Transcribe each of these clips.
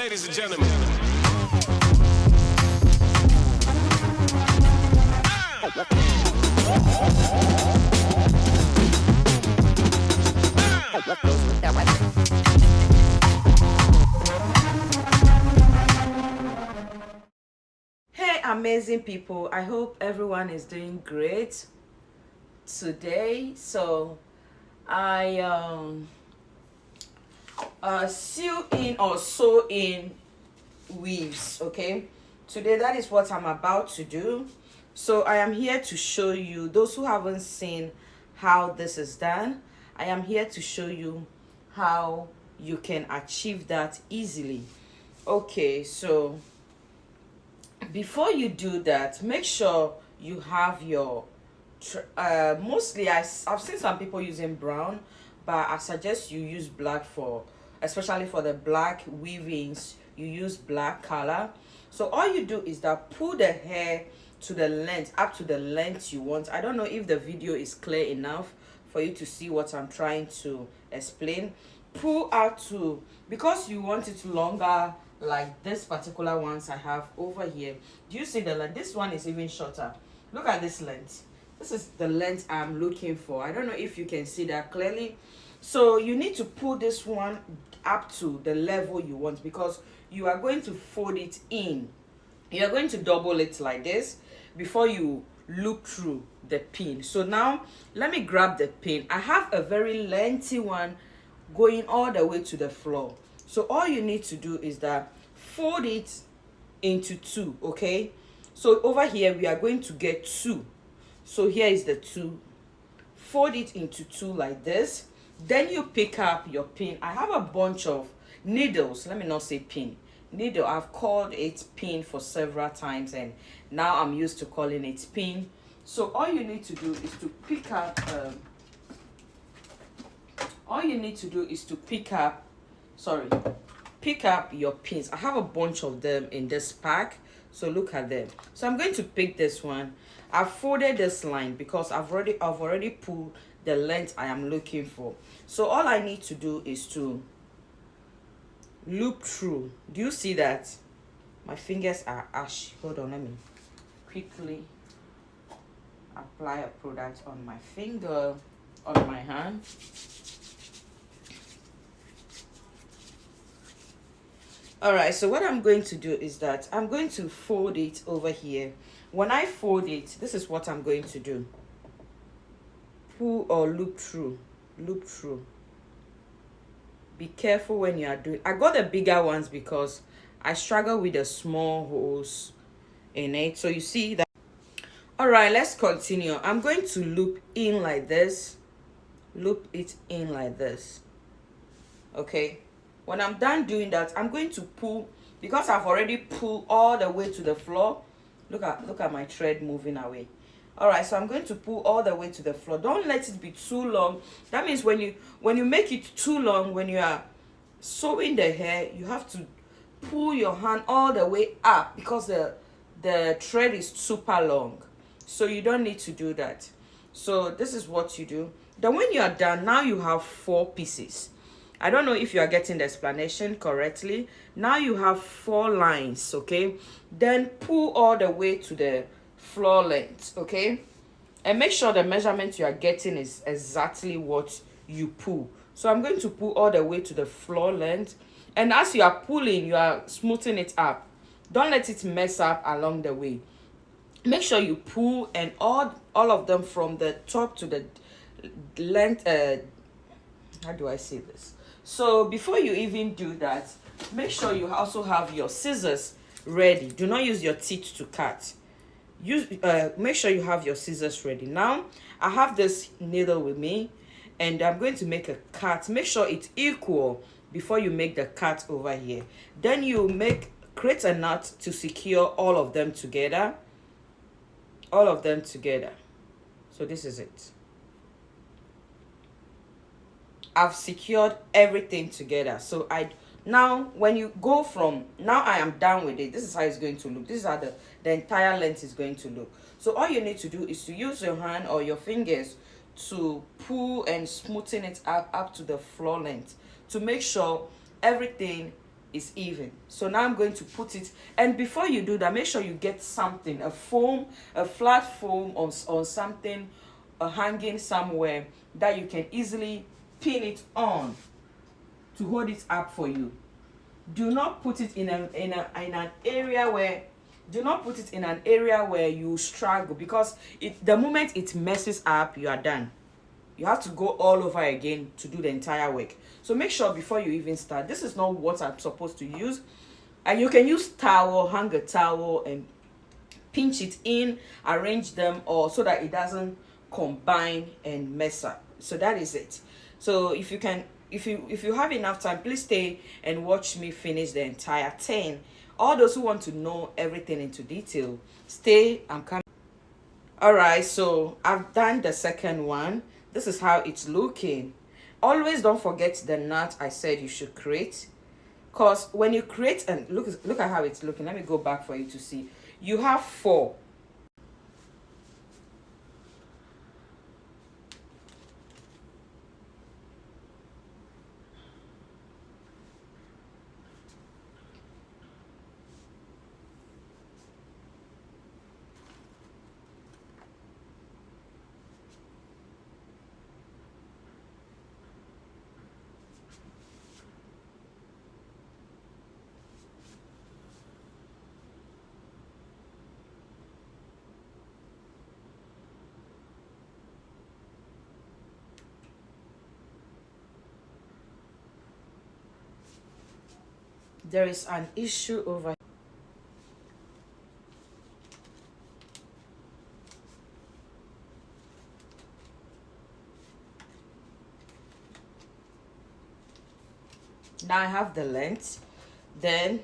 Ladies and gentlemen. Hey, amazing people. I hope everyone is doing great today. So, I sew in or sew in weaves, okay? Today, that is what I'm about to do. So, I am here to show you, those who haven't seen how this is done, I am here to show you how you can achieve that easily. Okay, so before you do that, make sure you have your mostly I've seen some people using brown, but I suggest you use black, for especially for the black weavings. You use black color. So all you do is that pull the hair to the length, up to the length you want. I don't know if the video is clear enough for you to see what I'm trying to explain. Pull out to, because you want it longer, like this particular ones I have over here. Do you see the length? This one is even shorter. Look at this length. This is the length I'm looking for. I don't know if you can see that clearly. So you need to pull this one up to the level you want, because you are going to fold it in. You are going to double it like this before you loop through the pin. So now let me grab the pin. I have a very lengthy one going all the way to the floor. So all you need to do is that fold it into two, okay? So over here we are going to get two. So here is the two. Fold it into two like this. Then you pick up your pin. I have a bunch of needles. Let me not say pin. Needle. I've called it pin for several times, and now I'm used to calling it pin. So all you need to do is to pick up pick up your pins. I have a bunch of them in this pack, so look at them. So I'm going to pick this one. I've folded this line because I've already pulled the length I am looking for. So all I need to do is to loop through. Do you see that? My fingers are ash. Hold on, let me quickly apply a product on my finger, on my hand. All right, so what I'm going to do is that I'm going to fold it over here. When I fold it, this is what I'm going to do. Pull or loop through. Loop through. Be careful when you are doing. I got the bigger ones because I struggle with the small holes in it. So you see that. All right, let's continue. I'm going to loop in like this. Loop it in like this. Okay. When I'm done doing that, I'm going to pull, because I've already pulled all the way to the floor. Look at my thread moving away. All right, so I'm going to pull all the way to the floor. Don't let it be too long. That means when you make it too long, when you are sewing the hair, you have to pull your hand all the way up, because the thread is super long. So you don't need to do that. So this is what you do. Then when you are done, now you have 4 pieces. I don't know if you are getting the explanation correctly. Now you have 4 lines, okay? Then pull all the way to the floor length, okay? And make sure the measurement you are getting is exactly what you pull. So I'm going to pull all the way to the floor length. And as you are pulling, you are smoothing it up. Don't let it mess up along the way. Make sure you pull, and all of them from the top to the length. How do I say this? So before you even do that, make sure you also have your scissors ready. Do not use your teeth to cut. Make sure you have your scissors ready. Now I have this needle with me, and I'm going to make a cut. Make sure it's equal before you make the cut over here. Then you create a knot to secure all of them together. All of them together. So this is it. I've secured everything together. So now when you go from, now I am done with it. This is how it's going to look. This is how the entire length is going to look. So all you need to do is to use your hand or your fingers to pull and smoothen it up to the floor length, to make sure everything is even. So now I'm going to put it, and before you do that, make sure you get something, a foam, a flat foam on something, hanging somewhere that you can easily pin it on to hold it up for you. Do not put it in an area where, do not put it in an area where you struggle, because the moment it messes up, you are done. You have to go all over again to do the entire work. So make sure before you even start, this is not what I'm supposed to use. And you can use towel, hang a towel and pinch it in, arrange them, or so that it doesn't combine and mess up. So that is it. So if you can, if you have enough time, please stay and watch me finish the entire 10. All those who want to know everything into detail, stay. I'm coming. All right, so I've done the second one. This is how it's looking. Always don't forget the knot I said you should create, because when you create, and look at how it's looking. Let me go back for you to see. You have 4. There is an issue over. Now I have the length. Then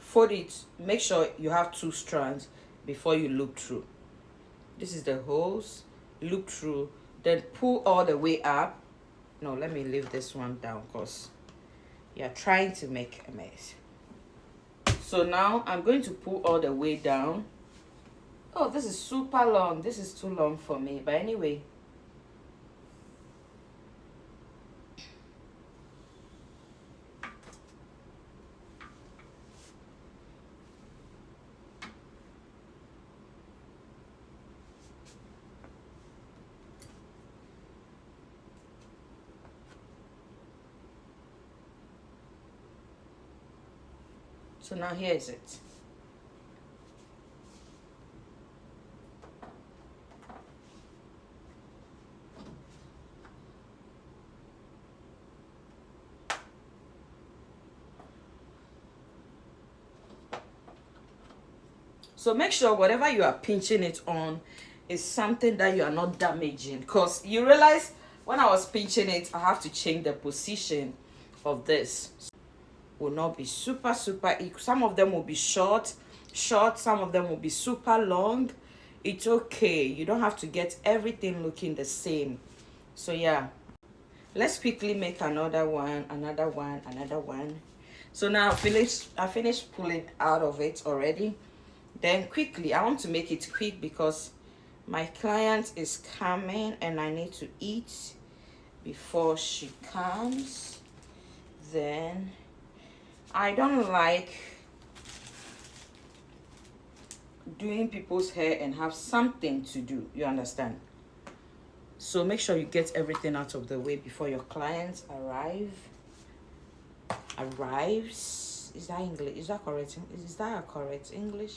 fold it. Make sure you have 2 strands before you loop through. This is the holes. Loop through. Then pull all the way up. No, let me leave this one down because you're trying to make a mess. So now I'm going to pull all the way down. Oh, this is super long. This is too long for me. But anyway. So now here is it. So make sure whatever you are pinching it on is something that you are not damaging, because you realize when I was pinching it, I have to change the position of this. Will not be super equal. Some of them will be short, some of them will be super long. It's okay. You don't have to get everything looking the same. So yeah, let's quickly make another one. So now I finished pulling out of it already. Then quickly, I want to make it quick because my client is coming and I need to eat before she comes. Then I don't like doing people's hair and have something to do, you understand? So make sure you get everything out of the way before your clients arrives. Is that English? Is that correct? Is that a correct English?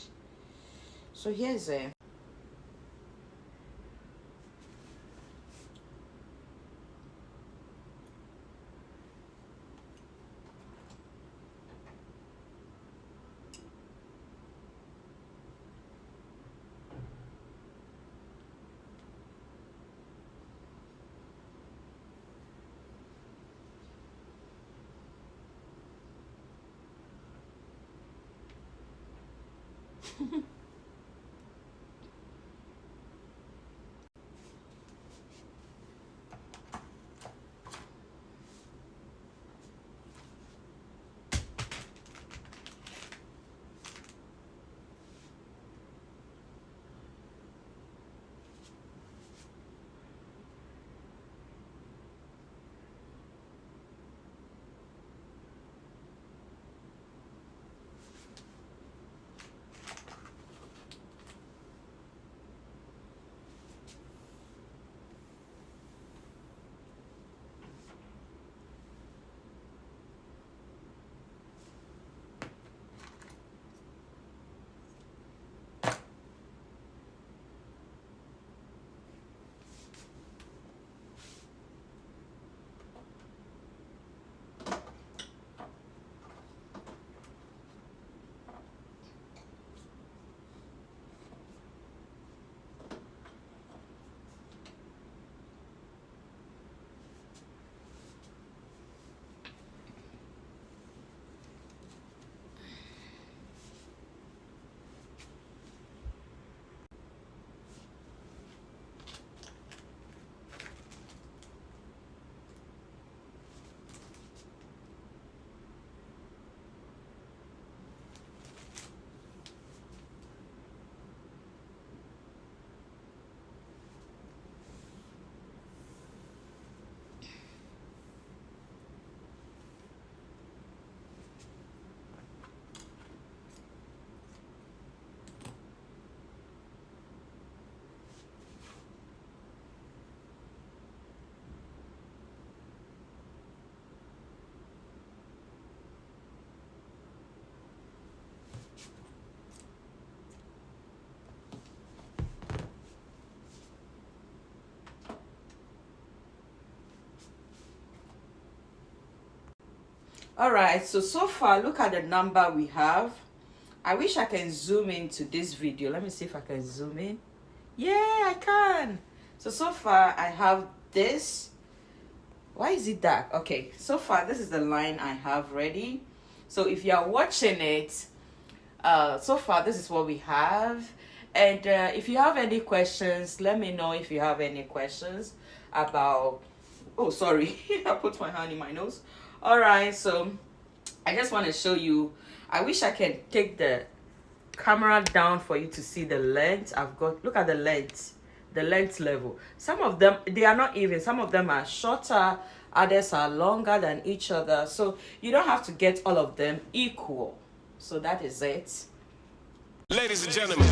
So here's a All right, so far, look at the number we have. I wish I can zoom into this video. Let me see if I can zoom in. Yeah, I can. So far I have this. Why is it dark? Okay, so far this is the line I have ready. So if you are watching it, so far this is what we have. And if you have any questions, let me know if you have any questions about, oh sorry, I put my hand in my nose. All right, so I just want to show you. I wish I can take the camera down for you to see the length I've got. Look at the length level. Some of them, they are not even. Some of them are shorter, others are longer than each other. So you don't have to get all of them equal. So that is it. Ladies and gentlemen.